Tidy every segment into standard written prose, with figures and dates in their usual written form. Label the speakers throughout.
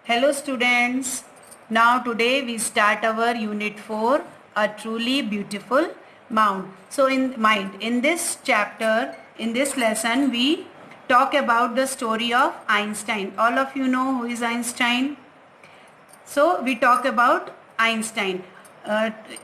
Speaker 1: Hello students. Now today we start our unit 4, a truly beautiful mind. So in this chapter, in this lesson, we talk about the story of Einstein. All of you know who is Einstein? So we talk about Einstein.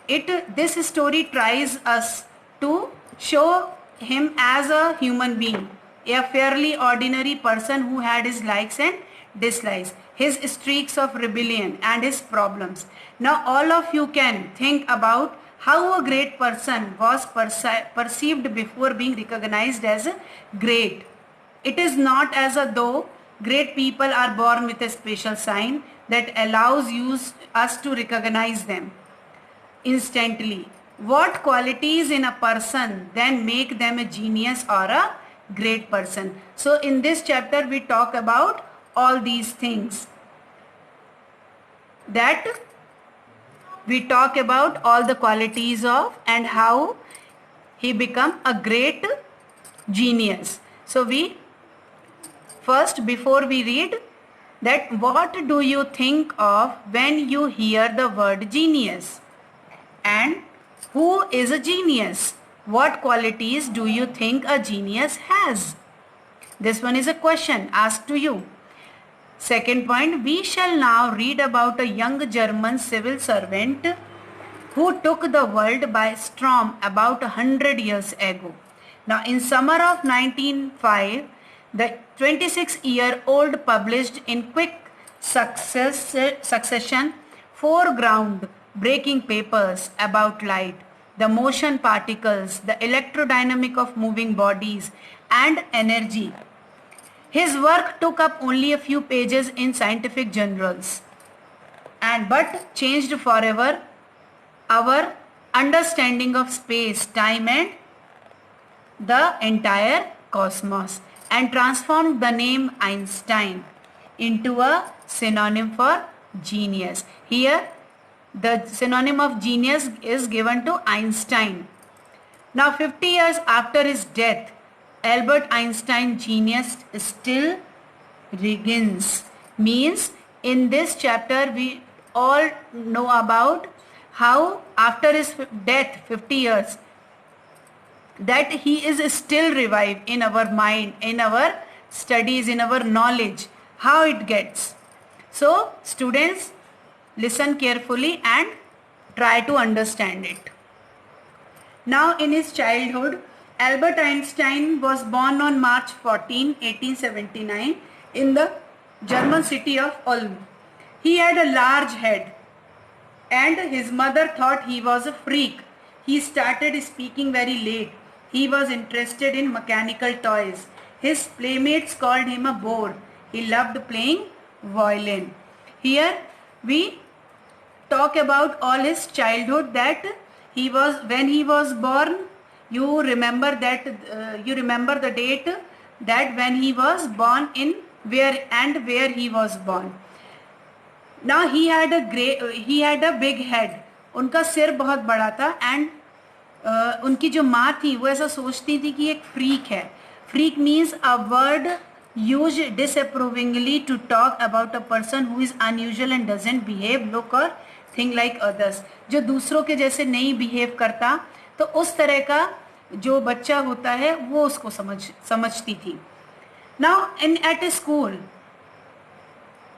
Speaker 1: This story tries us to show him as a human being, a fairly ordinary person who had his likes and dislikes, his streaks of rebellion and his problems. Now all of you can think about how a great person was perceived before being recognized as great. It is not as though great people are born with a special sign that allows us to recognize them instantly. What qualities in a person then make them a genius or a great person? So in this chapter we talk about all these things. That we talk about all the qualities of and how he become a great genius. So before we read that, what do you think of when you hear the word genius? And who is a genius? What qualities do you think a genius has? This one is a question asked to you. Second point, we shall now read about a young German civil servant who took the world by storm about 100 years ago. Now in summer of 1905, the 26-year-old published in quick succession 4 ground-breaking papers about light, the motion particles, the electrodynamics of moving bodies, and energy. His work took up only a few pages in scientific journals, but changed forever our understanding of space, time, and the entire cosmos, and transformed the name Einstein into a synonym for genius. Here the synonym of genius is given to Einstein. Now 50 years after his death, Albert Einstein's genius still reigns. Means in this chapter we all know about how after his death 50 years that he is still revived in our mind, in our studies, in our knowledge, how it gets. So students, listen carefully and try to understand it. Now in his childhood, Albert Einstein was born on March 14, 1879 in the German city of Ulm. He had a large head and his mother thought he was a freak. He started speaking very late. He was interested in mechanical toys. His playmates called him a bore. He loved playing violin. Here we talk about all his childhood, that when he was born, you remember the date, that when he was born, in where he was born. Now he had a big head. उनका सिर बहुत बड़ा था and उनकी जो माँ थी वो ऐसा सोचती थी कि एक फ्रीक है. Freak means a word used disapprovingly to talk about a person who is unusual and doesn't behave, look or think like others. जो दूसरों के जैसे नहीं behave करता, तो उस तरह का जो बच्चा होता है वो उसको समझती थी. Now at a school,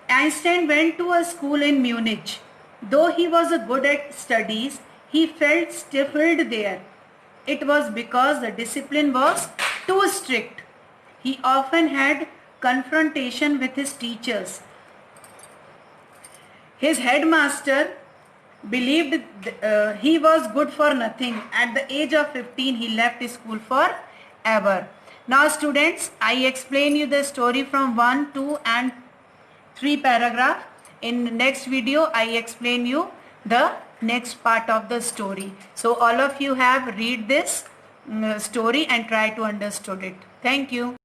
Speaker 1: Einstein went to a school in Munich. Though he was good at studies, he felt stifled there. It was because the discipline was too strict. He often had confrontation with his teachers. His headmaster believed he was good for nothing. At the age of 15, he left school forever. Now students, I explain you the story from 1, 2 and 3 paragraph. In next video, I explain you the next part of the story. So all of you have read this story and try to understand it. Thank you.